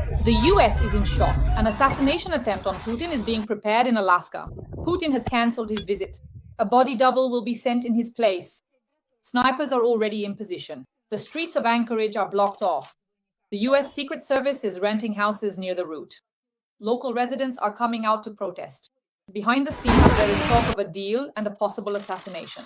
The US is in shock. An assassination attempt on Putin is being prepared in Alaska. Putin has cancelled his visit. A body double will be sent in his place. Snipers are already in position. The streets of Anchorage are blocked off. The US Secret Service is renting houses near the route. Local residents are coming out to protest. Behind the scenes, there is talk of a deal and a possible assassination.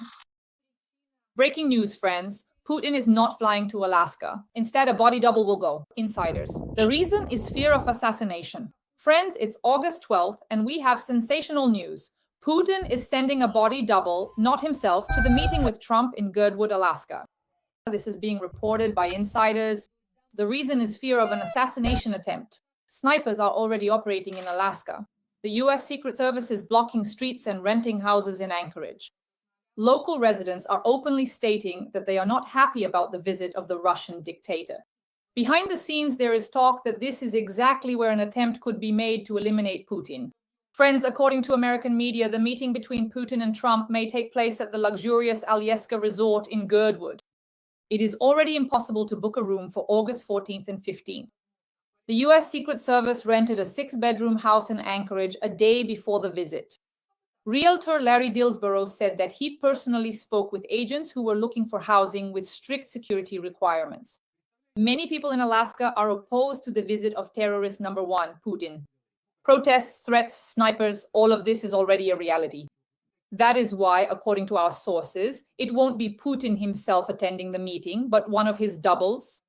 Breaking news, friends. Putin is not flying to Alaska. Instead, a body double will go. Insiders. The reason is fear of assassination. Friends, it's August 12th, and we have sensational news. Putin is sending a body double, not himself, to the meeting with Trump in Girdwood, Alaska. This is being reported by insiders. The reason is fear of an assassination attempt. Snipers are already operating in Alaska. The US Secret Service is blocking streets and renting houses in Anchorage. Local residents are openly stating that they are not happy about the visit of the Russian dictator. Behind the scenes, there is talk that this is exactly where an attempt could be made to eliminate Putin. Friends, according to American media, the meeting between Putin and Trump may take place at the luxurious Alyeska resort in Girdwood. It is already impossible to book a room for August 14th and 15th. The US Secret Service rented a 6-bedroom house in Anchorage a day before the visit. Realtor Larry Dillsborough said that he personally spoke with agents who were looking for housing with strict security requirements. Many people in Alaska are opposed to the visit of terrorist number one, Putin. Protests, threats, snipers, all of this is already a reality. That is why, according to our sources, it won't be Putin himself attending the meeting, but one of his doubles,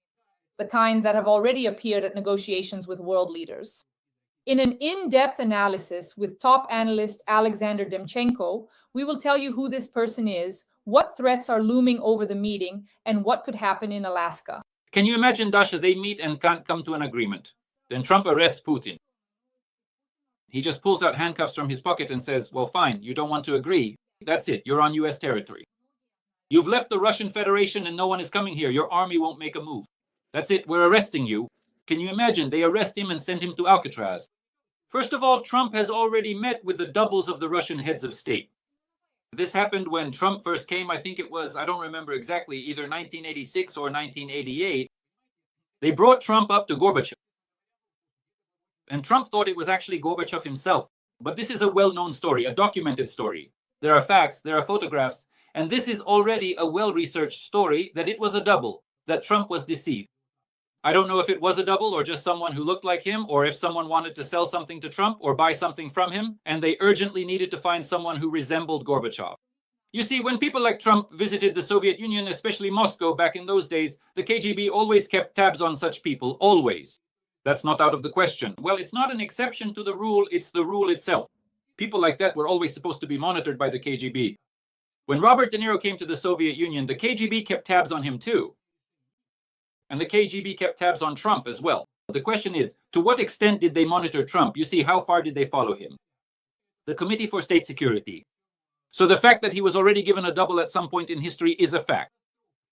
the kind that have already appeared at negotiations with world leaders. In an in-depth analysis with top analyst Oleksandr Demchenko, we will tell you who this person is, what threats are looming over the meeting, and what could happen in Alaska. Can you imagine, Dasha, they meet and can't come to an agreement? Then Trump arrests Putin. He just pulls out handcuffs from his pocket and says, well, fine, you don't want to agree. That's it, you're on US territory. You've left the Russian Federation and no one is coming here. Your army won't make a move. That's it, we're arresting you. Can you imagine? They arrest him and send him to Alcatraz. First of all, Trump has already met with the doubles of the Russian heads of state. This happened when Trump first came. I think it was, I don't remember exactly, either 1986 or 1988. They brought Trump up to Gorbachev. And Trump thought it was actually Gorbachev himself. But this is a well-known story, a documented story. There are facts, there are photographs, and this is already a well-researched story that it was a double, that Trump was deceived. I don't know if it was a double or just someone who looked like him, or if someone wanted to sell something to Trump or buy something from him, and they urgently needed to find someone who resembled Gorbachev. You see, when people like Trump visited the Soviet Union, especially Moscow back in those days, the KGB always kept tabs on such people, always. That's not out of the question. Well, it's not an exception to the rule, it's the rule itself. People like that were always supposed to be monitored by the KGB. When Robert De Niro came to the Soviet Union, the KGB kept tabs on him too. And the KGB kept tabs on Trump as well. The question is, to what extent did they monitor Trump? You see, how far did they follow him? The Committee for State Security. So the fact that he was already given a double at some point in history is a fact.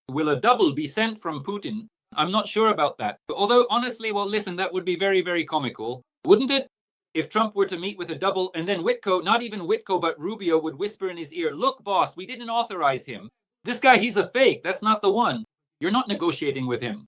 Will a double be sent from Putin? I'm not sure about that. Although, honestly, well, listen, that would be very, very comical, wouldn't it? If Trump were to meet with a double and then Witko, not even Witko, but Rubio would whisper in his ear, look, boss, we didn't authorize him. This guy, he's a fake. That's not the one. You're not negotiating with him.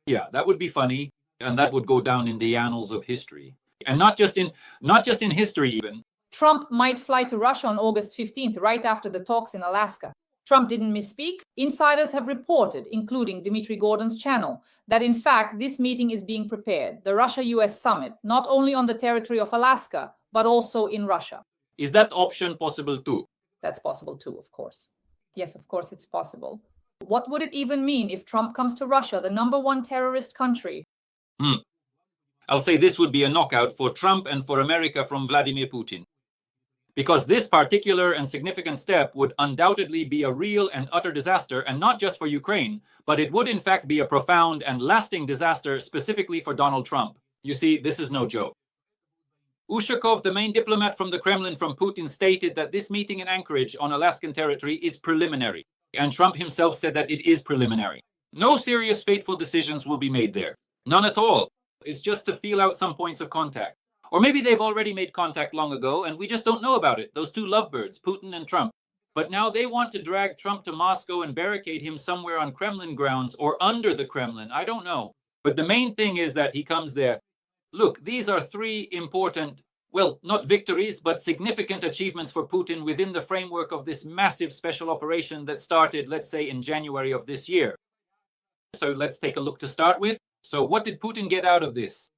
Yeah, that would be funny, and that would go down in the annals of history. And not just in history even. Trump might fly to Russia on August 15th, right after the talks in Alaska. Trump didn't misspeak. Insiders have reported, including Dmitry Gordon's channel, that in fact this meeting is being prepared, the Russia-US summit, not only on the territory of Alaska, but also in Russia. Is that option possible too? That's possible too, of course. Yes, of course it's possible. What would it even mean if Trump comes to Russia, the #1 terrorist country? I'll say this would be a knockout for Trump and for America from Vladimir Putin. Because this particular and significant step would undoubtedly be a real and utter disaster, and not just for Ukraine, but it would in fact be a profound and lasting disaster specifically for Donald Trump. You see, this is no joke. Ushakov, the main diplomat from the Kremlin from Putin, stated that this meeting in Anchorage on Alaskan territory is preliminary. And Trump himself said that it is preliminary. No serious fateful decisions will be made there. None at all. It's just to feel out some points of contact. Or maybe they've already made contact long ago and we just don't know about it. Those two lovebirds, Putin and Trump. But now they want to drag Trump to Moscow and barricade him somewhere on Kremlin grounds or under the Kremlin. I don't know. But the main thing is that he comes there. Look, these are three important, well, not victories, but significant achievements for Putin within the framework of this massive special operation that started, let's say, in January of this year. So let's take a look to start with. So what did Putin get out of this?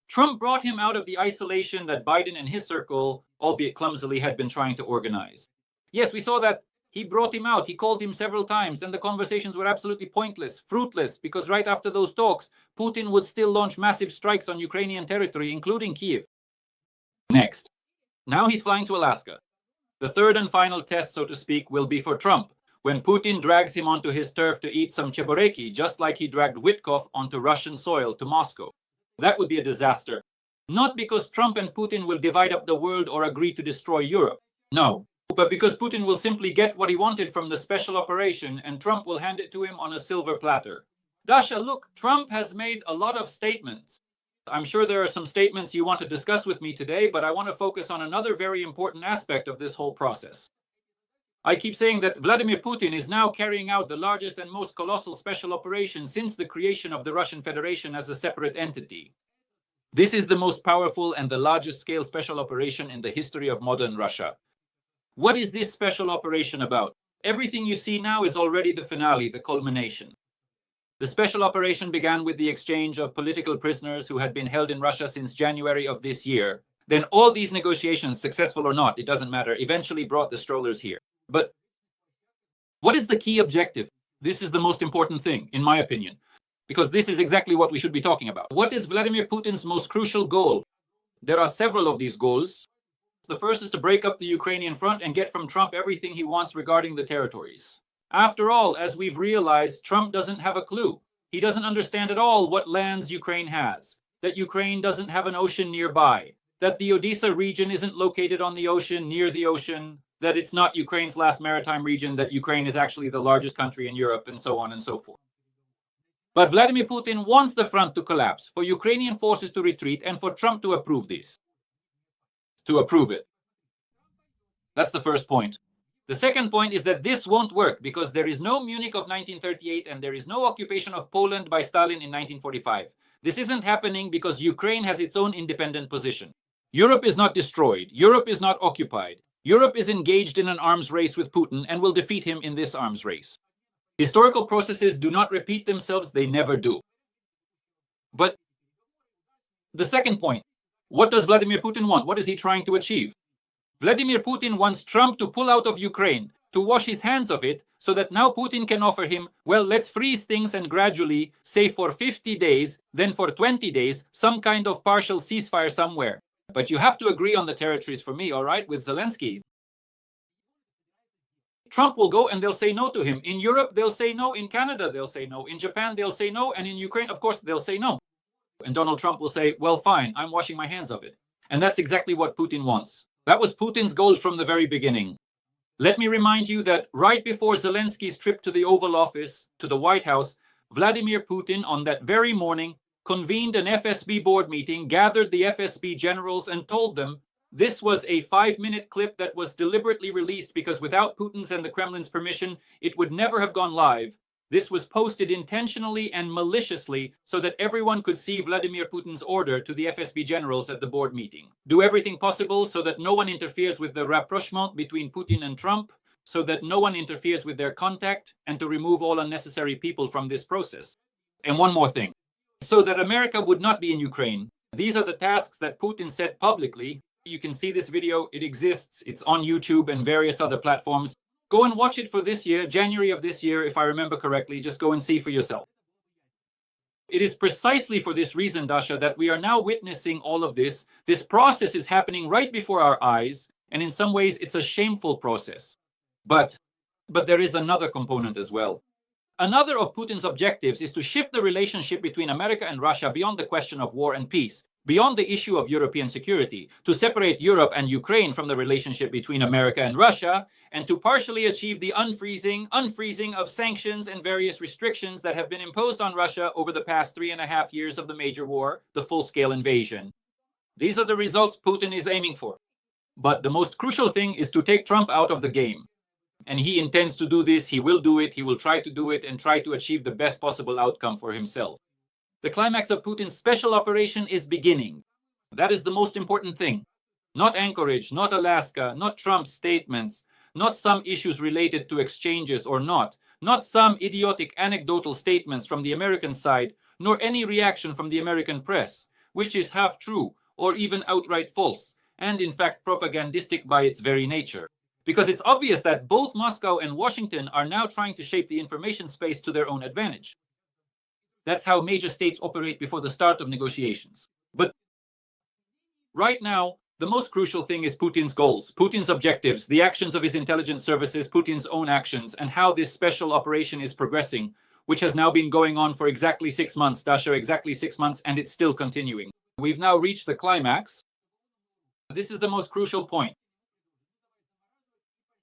Trump brought him out of the isolation that Biden and his circle, albeit clumsily, had been trying to organize. Yes, we saw that he brought him out. He called him several times, and the conversations were absolutely pointless, fruitless, because right after those talks, Putin would still launch massive strikes on Ukrainian territory, including Kyiv. Next. Now he's flying to Alaska. The third and final test, so to speak, will be for Trump, when Putin drags him onto his turf to eat some cheboreki, just like he dragged Witkov onto Russian soil to Moscow. That would be a disaster. Not because Trump and Putin will divide up the world or agree to destroy Europe. No. But because Putin will simply get what he wanted from the special operation and Trump will hand it to him on a silver platter. Dasha, look, Trump has made a lot of statements. I'm sure there are some statements you want to discuss with me today, but I want to focus on another very important aspect of this whole process. I keep saying that Vladimir Putin is now carrying out the largest and most colossal special operation since the creation of the Russian Federation as a separate entity. This is the most powerful and the largest scale special operation in the history of modern Russia. What is this special operation about? Everything you see now is already the finale, the culmination. The special operation began with the exchange of political prisoners who had been held in Russia since January of this year. Then all these negotiations, successful or not, it doesn't matter, eventually brought the strollers here. But what is the key objective? This is the most important thing, in my opinion, because this is exactly what we should be talking about. What is Vladimir Putin's most crucial goal? There are several of these goals. The first is to break up the Ukrainian front and get from Trump everything he wants regarding the territories. After all, as we've realized, Trump doesn't have a clue. He doesn't understand at all what lands Ukraine has, that Ukraine doesn't have an ocean nearby, that the Odessa region isn't located on the ocean, near the ocean, that it's not Ukraine's last maritime region, that Ukraine is actually the largest country in Europe, and so on and so forth. But Vladimir Putin wants the front to collapse, for Ukrainian forces to retreat, and for Trump to approve this. To approve it. That's the first point. The second point is that this won't work because there is no Munich of 1938 and there is no occupation of Poland by Stalin in 1945. This isn't happening because Ukraine has its own independent position. Europe is not destroyed. Europe is not occupied. Europe is engaged in an arms race with Putin and will defeat him in this arms race. Historical processes do not repeat themselves, they never do. But the second point, what does Vladimir Putin want? What is he trying to achieve? Vladimir Putin wants Trump to pull out of Ukraine, to wash his hands of it, so that now Putin can offer him, well, let's freeze things and gradually, say for 50 days, then for 20 days, some kind of partial ceasefire somewhere. But you have to agree on the territories for me, all right, with Zelensky. Trump will go and they'll say no to him. In Europe, they'll say no. In Canada, they'll say no. In Japan, they'll say no. And in Ukraine, of course, they'll say no. And Donald Trump will say, well, fine, I'm washing my hands of it. And that's exactly what Putin wants. That was Putin's goal from the very beginning. Let me remind you that right before Zelensky's trip to the Oval Office, to the White House, Vladimir Putin, on that very morning, convened an FSB board meeting, gathered the FSB generals, and told them this was a 5-minute clip that was deliberately released because without Putin's and the Kremlin's permission, it would never have gone live. This was posted intentionally and maliciously so that everyone could see Vladimir Putin's order to the FSB generals at the board meeting. Do everything possible so that no one interferes with the rapprochement between Putin and Trump, so that no one interferes with their contact, and to remove all unnecessary people from this process. And one more thing. So that America would not be in Ukraine. These are the tasks that Putin said publicly. You can see this video. It exists. It's on YouTube and various other platforms. Go and watch it for this year, January of this year, if I remember correctly. Just go and see for yourself. It is precisely for this reason, Dasha, that we are now witnessing all of this. This process is happening right before our eyes, and in some ways it's a shameful process. But there is another component as well. Another of Putin's objectives is to shift the relationship between America and Russia beyond the question of war and peace, beyond the issue of European security, to separate Europe and Ukraine from the relationship between America and Russia, and to partially achieve the unfreezing of sanctions and various restrictions that have been imposed on Russia over the past 3.5 years of the major war, the full-scale invasion. These are the results Putin is aiming for. But the most crucial thing is to take Trump out of the game. And he intends to do this, he will do it, he will try to do it, and try to achieve the best possible outcome for himself. The climax of Putin's special operation is beginning. That is the most important thing. Not Anchorage, not Alaska, not Trump's statements, not some issues related to exchanges or not some idiotic anecdotal statements from the American side, nor any reaction from the American press, which is half true or even outright false, and in fact propagandistic by its very nature. Because it's obvious that both Moscow and Washington are now trying to shape the information space to their own advantage. That's how major states operate before the start of negotiations. But right now, the most crucial thing is Putin's goals, Putin's objectives, the actions of his intelligence services, Putin's own actions, and how this special operation is progressing, which has now been going on for exactly 6 months, Dasha, exactly 6 months, and it's still continuing. We've now reached the climax. This is the most crucial point.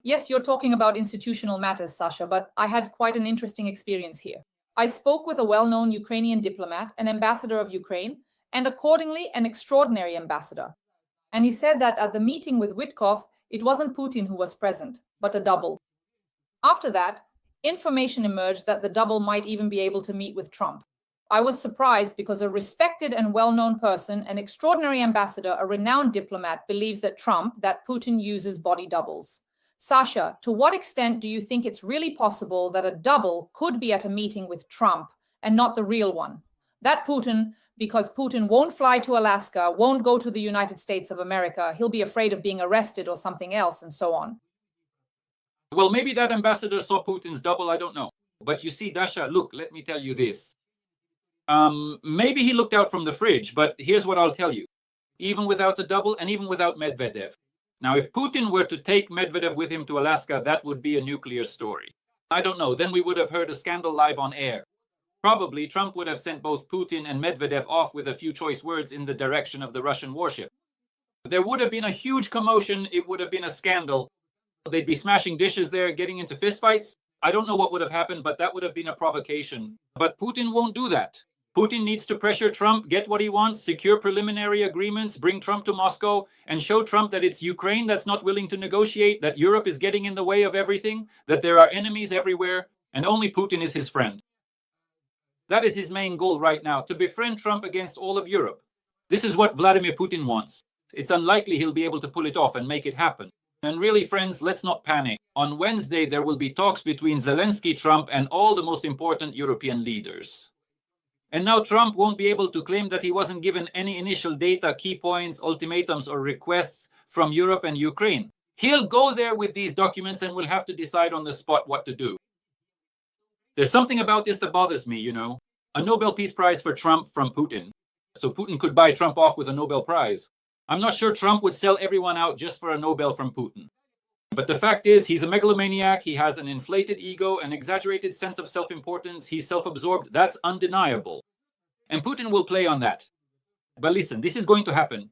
Yes, you're talking about institutional matters, Sasha, but I had quite an interesting experience here. I spoke with a well-known Ukrainian diplomat, an ambassador of Ukraine, and accordingly an extraordinary ambassador. And he said that at the meeting with Witkoff, it wasn't Putin who was present, but a double. After that, information emerged that the double might even be able to meet with Trump. I was surprised because a respected and well-known person, an extraordinary ambassador, a renowned diplomat, believes that Putin uses body doubles. Sasha, to what extent do you think it's really possible that a double could be at a meeting with Trump and not the real one? That Putin, because Putin won't fly to Alaska, won't go to the United States of America, he'll be afraid of being arrested or something else, and so on. Well, maybe that ambassador saw Putin's double, I don't know. But you see, Dasha, look, let me tell you this. Maybe he looked out from the fridge, but here's what I'll tell you. Even without the double and even without Medvedev. Now, if Putin were to take Medvedev with him to Alaska, that would be a nuclear story. I don't know, then we would have heard a scandal live on air. Probably Trump would have sent both Putin and Medvedev off with a few choice words in the direction of the Russian warship. There would have been a huge commotion. It would have been a scandal. They'd be smashing dishes there, getting into fistfights. I don't know what would have happened, but that would have been a provocation. But Putin won't do that. Putin needs to pressure Trump, get what he wants, secure preliminary agreements, bring Trump to Moscow, and show Trump that it's Ukraine that's not willing to negotiate, that Europe is getting in the way of everything, that there are enemies everywhere, and only Putin is his friend. That is his main goal right now, to befriend Trump against all of Europe. This is what Vladimir Putin wants. It's unlikely he'll be able to pull it off and make it happen. And really, friends, let's not panic. On Wednesday, there will be talks between Zelensky, Trump, and all the most important European leaders. And now Trump won't be able to claim that he wasn't given any initial data, key points, ultimatums, or requests from Europe and Ukraine. He'll go there with these documents and will have to decide on the spot what to do. There's something about this that bothers me, you know. A Nobel Peace Prize for Trump from Putin. So Putin could buy Trump off with a Nobel Prize. I'm not sure Trump would sell everyone out just for a Nobel from Putin. But the fact is, he's a megalomaniac. He has an inflated ego, an exaggerated sense of self-importance. He's self-absorbed. That's undeniable. And Putin will play on that. But listen, this is going to happen.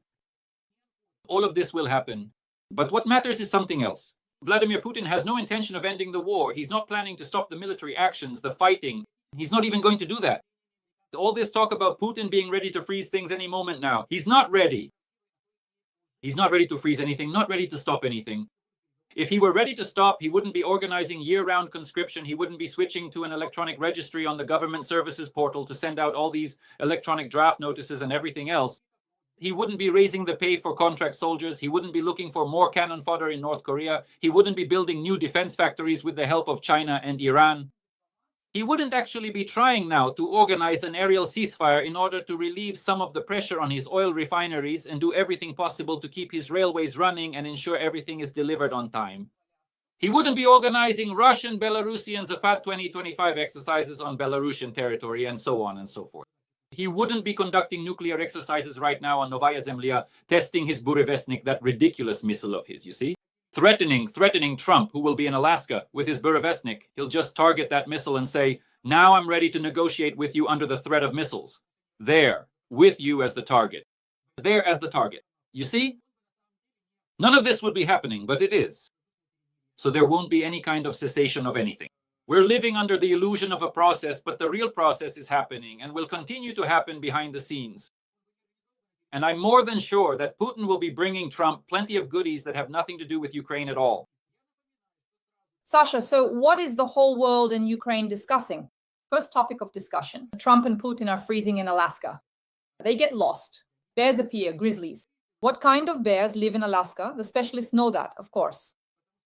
All of this will happen. But what matters is something else. Vladimir Putin has no intention of ending the war. He's not planning to stop the military actions, the fighting. He's not even going to do that. All this talk about Putin being ready to freeze things any moment now. He's not ready. He's not ready to freeze anything, not ready to stop anything. If he were ready to stop, he wouldn't be organizing year-round conscription. He wouldn't be switching to an electronic registry on the government services portal to send out all these electronic draft notices and everything else. He wouldn't be raising the pay for contract soldiers. He wouldn't be looking for more cannon fodder in North Korea. He wouldn't be building new defense factories with the help of China and Iran. He wouldn't actually be trying now to organize an aerial ceasefire in order to relieve some of the pressure on his oil refineries and do everything possible to keep his railways running and ensure everything is delivered on time. He wouldn't be organizing Russian, Belarusian Zapad 2025 exercises on Belarusian territory and so on and so forth. He wouldn't be conducting nuclear exercises right now on Novaya Zemlya, testing his Burevestnik, that ridiculous missile of his, you see? Threatening Trump, who will be in Alaska with his Burevestnik. He'll just target that missile and say, now I'm ready to negotiate with you under the threat of missiles. There, with you as the target. There as the target. You see? None of this would be happening, but it is. So there won't be any kind of cessation of anything. We're living under the illusion of a process, but the real process is happening and will continue to happen behind the scenes. And I'm more than sure that Putin will be bringing Trump plenty of goodies that have nothing to do with Ukraine at all. Sasha, so what is the whole world in Ukraine discussing? First topic of discussion. Trump and Putin are freezing in Alaska. They get lost. Bears appear, grizzlies. What kind of bears live in Alaska? The specialists know that, of course.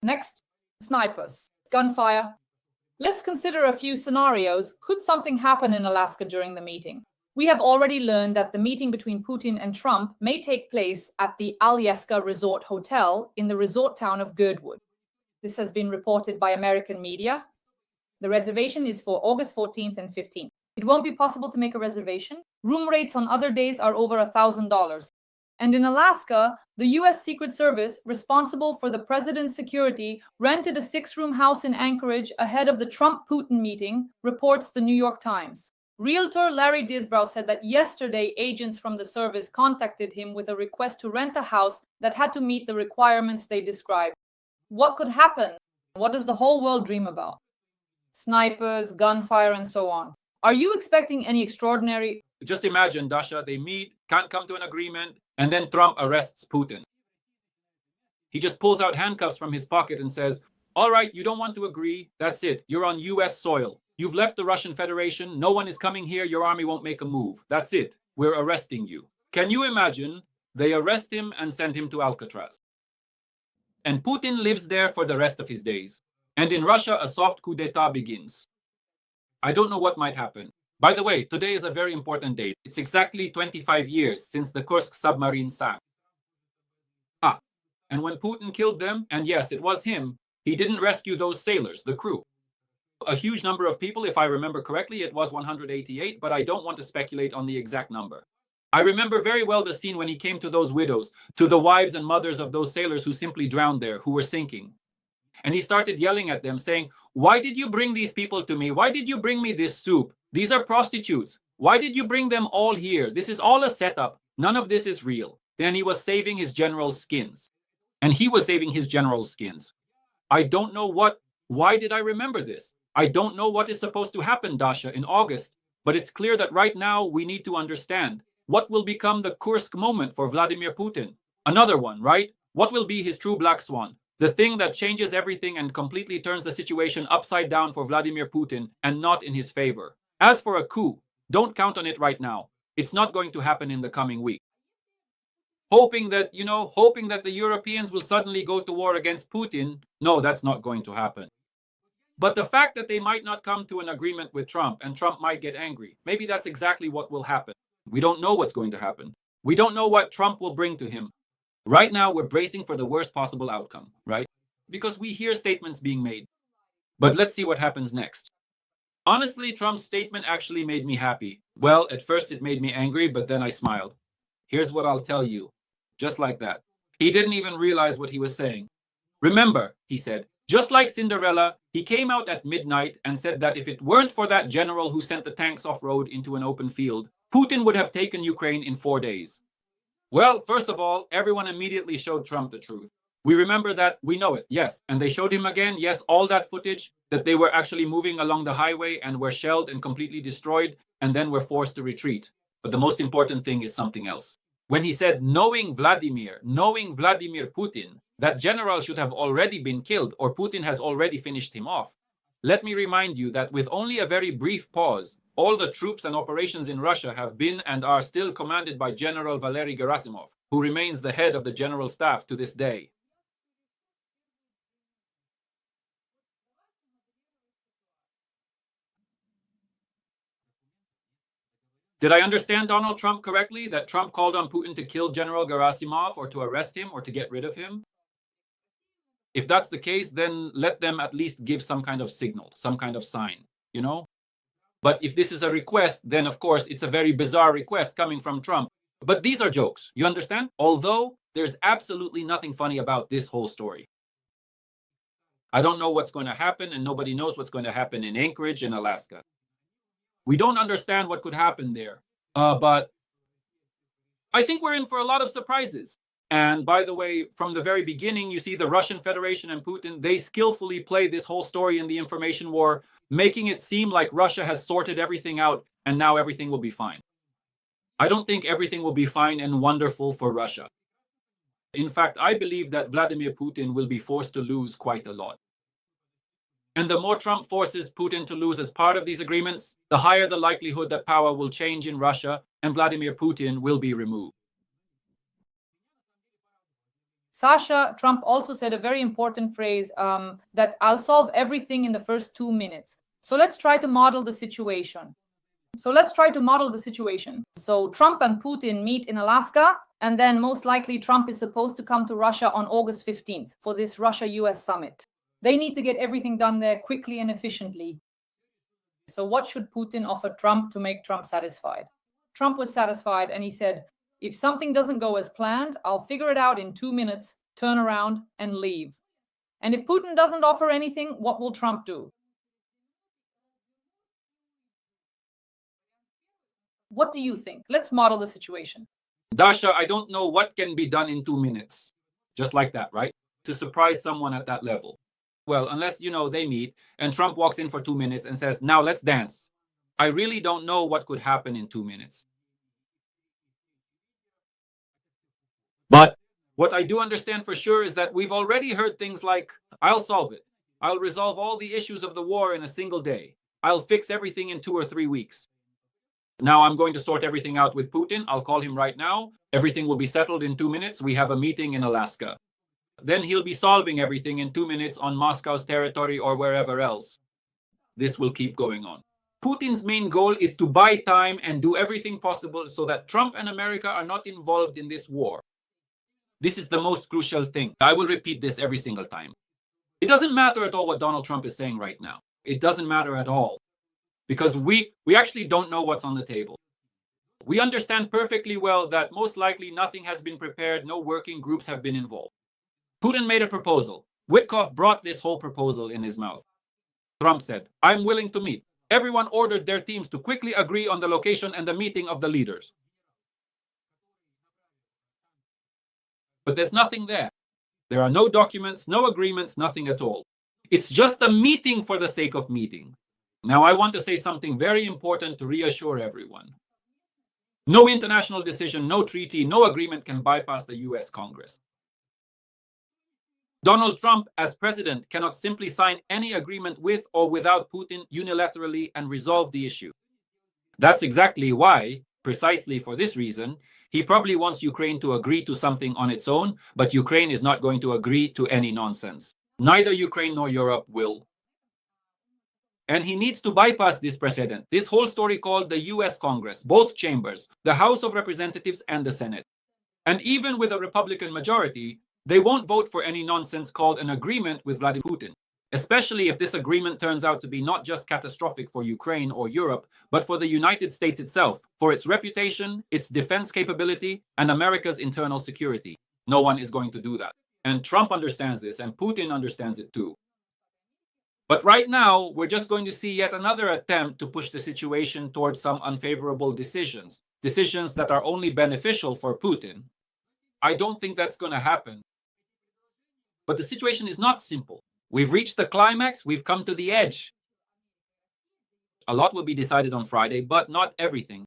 Next, snipers, gunfire. Let's consider a few scenarios. Could something happen in Alaska during the meeting? We have already learned that the meeting between Putin and Trump may take place at the Alyeska Resort Hotel in the resort town of Girdwood. This has been reported by American media. The reservation is for August 14th and 15th. It won't be possible to make a reservation. Room rates on other days are over $1,000. And in Alaska, the U.S. Secret Service, responsible for the president's security, rented a 6-room house in Anchorage ahead of the Trump-Putin meeting, reports the New York Times. Realtor Larry Disbrow said that yesterday agents from the service contacted him with a request to rent a house that had to meet the requirements they described. What could happen? What does the whole world dream about? Snipers, gunfire, and so on. Are you expecting any extraordinary... Just imagine, Dasha, they meet, can't come to an agreement, and then Trump arrests Putin. He just pulls out handcuffs from his pocket and says, all right, you don't want to agree. That's it. You're on U.S. soil. You've left the Russian Federation. No one is coming here. Your army won't make a move. That's it. We're arresting you. Can you imagine? They arrest him and send him to Alcatraz. And Putin lives there for the rest of his days. And in Russia, a soft coup d'etat begins. I don't know what might happen. By the way, today is a very important date. It's exactly 25 years since the Kursk submarine sank. And when Putin killed them, and yes, it was him, he didn't rescue those sailors, the crew. A huge number of people, if I remember correctly, it was 188, but I don't want to speculate on the exact number. I remember very well the scene when he came to those widows, to the wives and mothers of those sailors who simply drowned there, who were sinking. And he started yelling at them, saying, why did you bring these people to me? Why did you bring me this soup? These are prostitutes. Why did you bring them all here? This is all a setup. None of this is real. Then he was saving his generals' skins. And he was saving his generals' skins. I don't know why did I remember this? I don't know what is supposed to happen, Dasha, in August. But it's clear that right now we need to understand what will become the Kursk moment for Vladimir Putin. Another one, right? What will be his true black swan? The thing that changes everything and completely turns the situation upside down for Vladimir Putin and not in his favor. As for a coup, don't count on it right now. It's not going to happen in the coming week. Hoping that the Europeans will suddenly go to war against Putin, no, that's not going to happen. But the fact that they might not come to an agreement with Trump and Trump might get angry, maybe that's exactly what will happen. We don't know what's going to happen. We don't know what Trump will bring to him. Right now, we're bracing for the worst possible outcome, right? Because we hear statements being made. But let's see what happens next. Honestly, Trump's statement actually made me happy. Well, at first it made me angry, but then I smiled. Here's what I'll tell you. Just like that. He didn't even realize what he was saying. Remember, he said, just like Cinderella, he came out at midnight and said that if it weren't for that general who sent the tanks off-road into an open field, Putin would have taken Ukraine in 4 days. Well, first of all, everyone immediately showed Trump the truth. We remember that, we know it, yes. And they showed him again, yes, all that footage, that they were actually moving along the highway and were shelled and completely destroyed, and then were forced to retreat. But the most important thing is something else. When he said, knowing Vladimir Putin, that general should have already been killed or Putin has already finished him off. Let me remind you that with only a very brief pause, all the troops and operations in Russia have been and are still commanded by General Valery Gerasimov, who remains the head of the general staff to this day. Did I understand Donald Trump correctly, that Trump called on Putin to kill General Gerasimov or to arrest him or to get rid of him? If that's the case, then let them at least give some kind of signal, some kind of sign, you know? But if this is a request, then of course it's a very bizarre request coming from Trump. But these are jokes, you understand? Although there's absolutely nothing funny about this whole story. I don't know what's going to happen, and nobody knows what's going to happen in Anchorage in Alaska. We don't understand what could happen there. But I think we're in for a lot of surprises. And by the way, from the very beginning, you see the Russian Federation and Putin, they skillfully play this whole story in the information war, making it seem like Russia has sorted everything out and now everything will be fine. I don't think everything will be fine and wonderful for Russia. In fact, I believe that Vladimir Putin will be forced to lose quite a lot. And the more Trump forces Putin to lose as part of these agreements, the higher the likelihood that power will change in Russia and Vladimir Putin will be removed. Sasha, Trump also said a very important phrase that I'll solve everything in the first 2 minutes. So let's try to model the situation. So Trump and Putin meet in Alaska, and then most likely Trump is supposed to come to Russia on August 15th for this Russia-US summit. They need to get everything done there quickly and efficiently. So what should Putin offer Trump to make Trump satisfied? Trump was satisfied, and he said, if something doesn't go as planned, I'll figure it out in 2 minutes, turn around and leave. And if Putin doesn't offer anything, what will Trump do? What do you think? Let's model the situation. Dasha, I don't know what can be done in 2 minutes. Just like that, right? To surprise someone at that level. Well, unless, they meet and Trump walks in for 2 minutes and says, now let's dance. I really don't know what could happen in 2 minutes. But what I do understand for sure is that we've already heard things like, I'll solve it. I'll resolve all the issues of the war in a single day. I'll fix everything in 2 or 3 weeks. Now I'm going to sort everything out with Putin. I'll call him right now. Everything will be settled in 2 minutes. We have a meeting in Alaska. Then he'll be solving everything in 2 minutes on Moscow's territory or wherever else. This will keep going on. Putin's main goal is to buy time and do everything possible so that Trump and America are not involved in this war. This is the most crucial thing. I will repeat this every single time. It doesn't matter at all what Donald Trump is saying right now. It doesn't matter at all. Because we actually don't know what's on the table. We understand perfectly well that most likely nothing has been prepared, no working groups have been involved. Putin made a proposal. Witkoff brought this whole proposal in his mouth. Trump said, I'm willing to meet. Everyone ordered their teams to quickly agree on the location and the meeting of the leaders. But there's nothing there. There are no documents, no agreements, nothing at all. It's just a meeting for the sake of meeting. Now, I want to say something very important to reassure everyone. No international decision, no treaty, no agreement can bypass the US Congress. Donald Trump, as president, cannot simply sign any agreement with or without Putin unilaterally and resolve the issue. That's exactly why, precisely for this reason, he probably wants Ukraine to agree to something on its own, but Ukraine is not going to agree to any nonsense. Neither Ukraine nor Europe will. And he needs to bypass this precedent, this whole story called the US Congress, both chambers, the House of Representatives and the Senate. And even with a Republican majority, they won't vote for any nonsense called an agreement with Vladimir Putin, especially if this agreement turns out to be not just catastrophic for Ukraine or Europe, but for the United States itself, for its reputation, its defense capability, and America's internal security. No one is going to do that. And Trump understands this, and Putin understands it too. But right now, we're just going to see yet another attempt to push the situation towards some unfavorable decisions that are only beneficial for Putin. I don't think that's going to happen. But the situation is not simple. We've reached the climax, we've come to the edge. A lot will be decided on Friday, but not everything.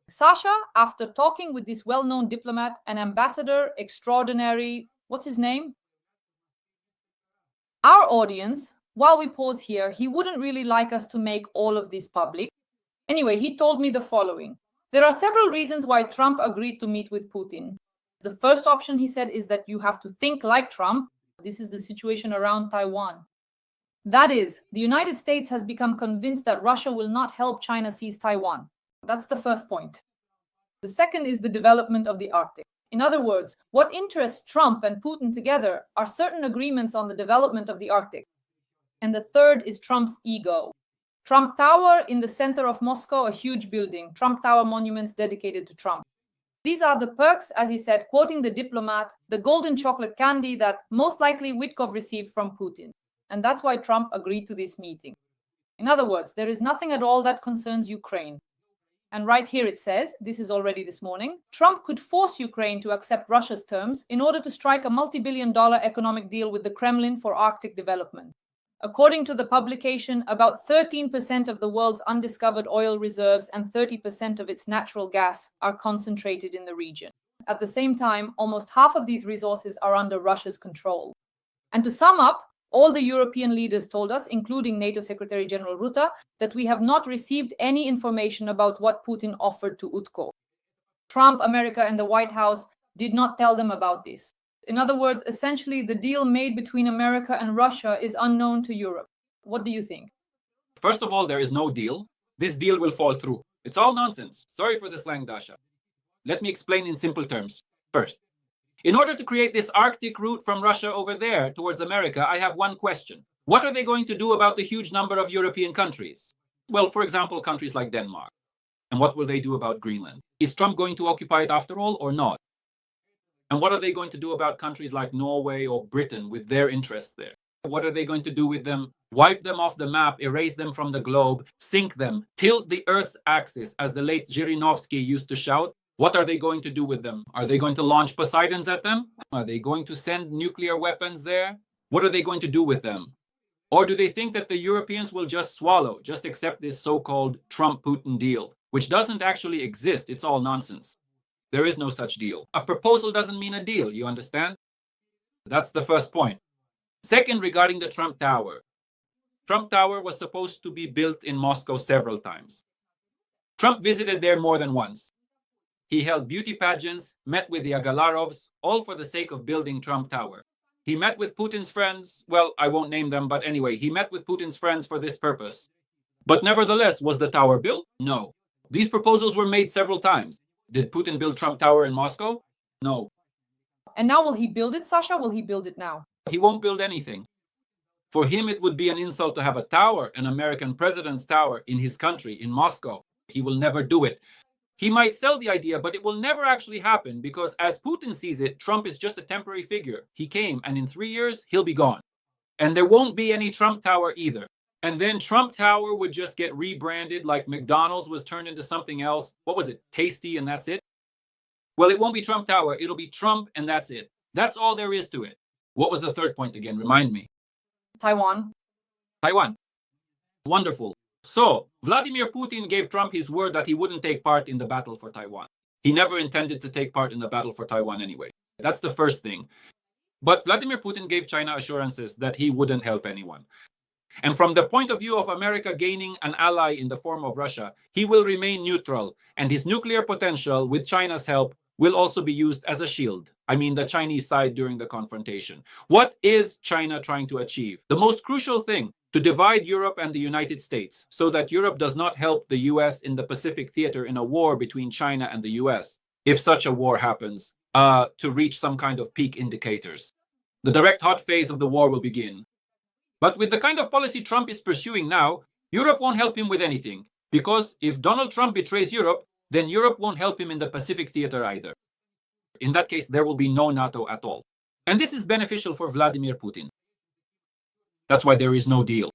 Sasha, after talking with this well-known diplomat and ambassador extraordinary, what's his name? Our audience, while we pause here, he wouldn't really like us to make all of this public. Anyway, he told me the following. There are several reasons why Trump agreed to meet with Putin. The first option, he said, is that you have to think like Trump. This is the situation around Taiwan. That is, the United States has become convinced that Russia will not help China seize Taiwan. That's the first point. The second is the development of the Arctic. In other words, what interests Trump and Putin together are certain agreements on the development of the Arctic. And the third is Trump's ego. Trump Tower in the center of Moscow, a huge building. Trump Tower monuments dedicated to Trump. These are the perks, as he said, quoting the diplomat, the golden chocolate candy that most likely Witkoff received from Putin. And that's why Trump agreed to this meeting. In other words, there is nothing at all that concerns Ukraine. And right here it says, this is already this morning, Trump could force Ukraine to accept Russia's terms in order to strike a multi-billion-dollar economic deal with the Kremlin for Arctic development. According to the publication, about 13% of the world's undiscovered oil reserves and 30% of its natural gas are concentrated in the region. At the same time, almost half of these resources are under Russia's control. And to sum up, All the European leaders told us, including NATO Secretary General Rutte, that we have not received any information about what Putin offered to Utko. Trump, America, and the White House did not tell them about this. In other words, essentially, the deal made between America and Russia is unknown to Europe. What do you think? First of all, there is no deal. This deal will fall through. It's all nonsense. Sorry for the slang, Dasha. Let me explain in simple terms. First, in order to create this Arctic route from Russia over there towards America, I have one question. What are they going to do about the huge number of European countries? Well, for example, countries like Denmark. And what will they do about Greenland? Is Trump going to occupy it after all or not? And what are they going to do about countries like Norway or Britain with their interests there? What are they going to do with them? Wipe them off the map, erase them from the globe, sink them, tilt the Earth's axis, as the late Zhirinovsky used to shout? What are they going to do with them? Are they going to launch Poseidons at them? Are they going to send nuclear weapons there? What are they going to do with them? Or do they think that the Europeans will just swallow, just accept this so-called Trump-Putin deal, which doesn't actually exist? It's all nonsense. There is no such deal. A proposal doesn't mean a deal, you understand? That's the first point. Second, regarding the Trump Tower. Trump Tower was supposed to be built in Moscow several times. Trump visited there more than once. He held beauty pageants, met with the Agalarovs, all for the sake of building Trump Tower. He met with Putin's friends. Well, I won't name them, but anyway, he met with Putin's friends for this purpose. But nevertheless, was the tower built? No. These proposals were made several times. Did Putin build Trump Tower in Moscow? No. And now will he build it, Sasha? Will he build it now? He won't build anything. For him, it would be an insult to have a tower, an American president's tower, in his country, in Moscow. He will never do it. He might sell the idea, but it will never actually happen because, as Putin sees it, Trump is just a temporary figure. He came, and in 3 years, he'll be gone. And there won't be any Trump Tower either. And then Trump Tower would just get rebranded like McDonald's was turned into something else. What was it? Tasty, and that's it? Well, it won't be Trump Tower. It'll be Trump, and that's it. That's all there is to it. What was the third point again? Remind me. Taiwan. Taiwan. Wonderful. So, Vladimir Putin gave Trump his word that he wouldn't take part in the battle for Taiwan. He never intended to take part in the battle for Taiwan anyway. That's the first thing. But Vladimir Putin gave China assurances that he wouldn't help anyone. And from the point of view of America gaining an ally in the form of Russia, he will remain neutral, and his nuclear potential, with China's help, will also be used as a shield. I mean, the Chinese side during the confrontation. What is China trying to achieve? The most crucial thing, to divide Europe and the United States so that Europe does not help the US in the Pacific theater in a war between China and the US, if such a war happens, to reach some kind of peak indicators. The direct hot phase of the war will begin. But with the kind of policy Trump is pursuing now, Europe won't help him with anything, because if Donald Trump betrays Europe, then Europe won't help him in the Pacific theater either. In that case, there will be no NATO at all. And this is beneficial for Vladimir Putin. That's why there is no deal.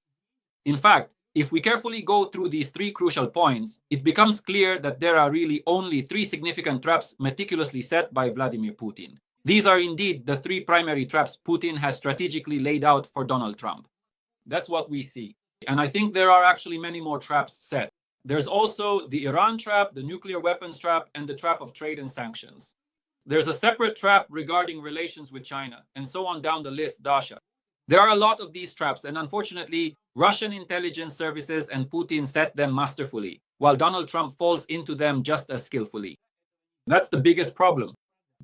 In fact, if we carefully go through these three crucial points, it becomes clear that there are really only three significant traps meticulously set by Vladimir Putin. These are indeed the three primary traps Putin has strategically laid out for Donald Trump. That's what we see. And I think there are actually many more traps set. There's also the Iran trap, the nuclear weapons trap, and the trap of trade and sanctions. There's a separate trap regarding relations with China, and so on down the list, Dasha. There are a lot of these traps, and unfortunately, Russian intelligence services and Putin set them masterfully, while Donald Trump falls into them just as skillfully. That's the biggest problem.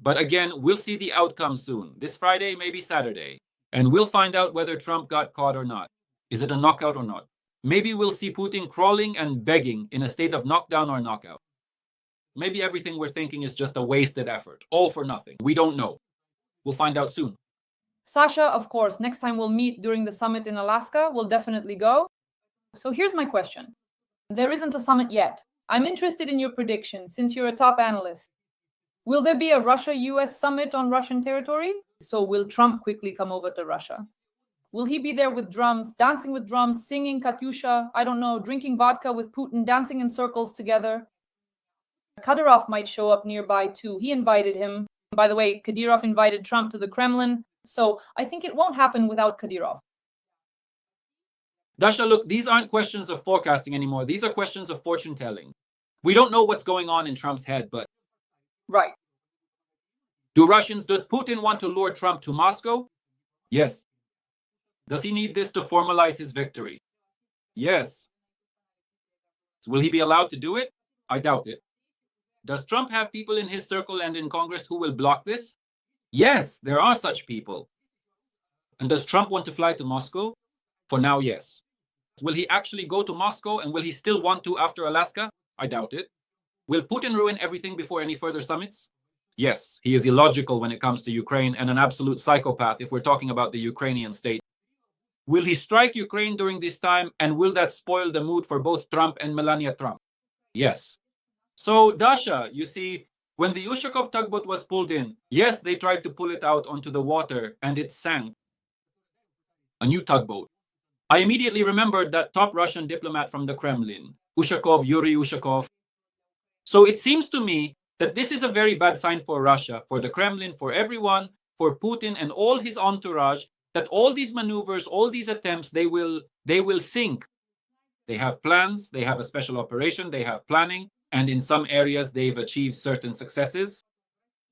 But again, we'll see the outcome soon. This Friday, maybe Saturday. And we'll find out whether Trump got caught or not. Is it a knockout or not? Maybe we'll see Putin crawling and begging in a state of knockdown or knockout. Maybe everything we're thinking is just a wasted effort, all for nothing. We don't know. We'll find out soon. Sasha, of course, next time we'll meet during the summit in Alaska, we'll definitely go. So here's my question. There isn't a summit yet. I'm interested in your prediction, since you're a top analyst. Will there be a Russia-US summit on Russian territory? So will Trump quickly come over to Russia? Will he be there with drums, dancing with drums, singing Katyusha, I don't know, drinking vodka with Putin, dancing in circles together? Kadyrov might show up nearby too. He invited him. By the way, Kadyrov invited Trump to the Kremlin. So I think it won't happen without Kadyrov. Dasha, look, these aren't questions of forecasting anymore. These are questions of fortune telling. We don't know what's going on in Trump's head, but... Right. Does Putin want to lure Trump to Moscow? Yes. Does he need this to formalize his victory? Yes. Will he be allowed to do it? I doubt it. Does Trump have people in his circle and in Congress who will block this? Yes, there are such people. And does Trump want to fly to Moscow? For now, yes. Will he actually go to Moscow, and will he still want to after Alaska? I doubt it. Will Putin ruin everything before any further summits? Yes, he is illogical when it comes to Ukraine and an absolute psychopath if we're talking about the Ukrainian state. Will he strike Ukraine during this time, and will that spoil the mood for both Trump and Melania Trump? Yes. So, Dasha, you see, when the Ushakov tugboat was pulled in, yes, they tried to pull it out onto the water, and it sank. A new tugboat. I immediately remembered that top Russian diplomat from the Kremlin, Yuri Ushakov. So it seems to me that this is a very bad sign for Russia, for the Kremlin, for everyone, for Putin and all his entourage, that all these maneuvers, all these attempts, they will sink. They have plans, they have a special operation, they have planning, and in some areas they've achieved certain successes.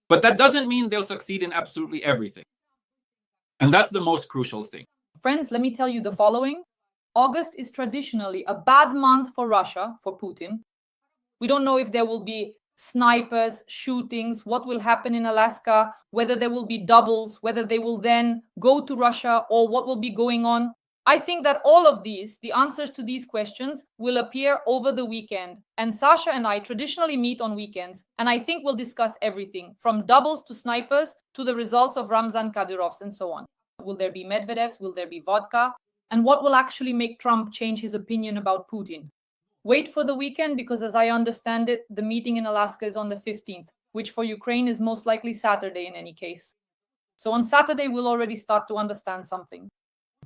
But that doesn't mean they'll succeed in absolutely everything. And that's the most crucial thing. Friends, let me tell you the following. August is traditionally a bad month for Russia, for Putin. We don't know if there will be snipers, shootings, what will happen in Alaska, whether there will be doubles, whether they will then go to Russia, or what will be going on. I think that all of these, the answers to these questions, will appear over the weekend. And Sasha and I traditionally meet on weekends, and I think we'll discuss everything, from doubles to snipers to the results of Ramzan Kadyrov's and so on. Will there be Medvedev's? Will there be vodka? And what will actually make Trump change his opinion about Putin? Wait for the weekend, because as I understand it, the meeting in Alaska is on the 15th, which for Ukraine is most likely Saturday in any case. So on Saturday, we'll already start to understand something.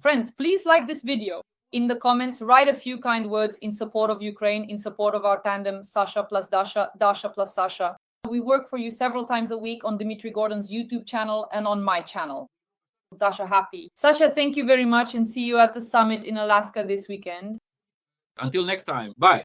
Friends, please like this video. In the comments, write a few kind words in support of Ukraine, in support of our tandem, Sasha plus Dasha, Dasha plus Sasha. We work for you several times a week on Dmitry Gordon's YouTube channel and on my channel. Dasha happy. Sasha, thank you very much, and see you at the summit in Alaska this weekend. Until next time, bye.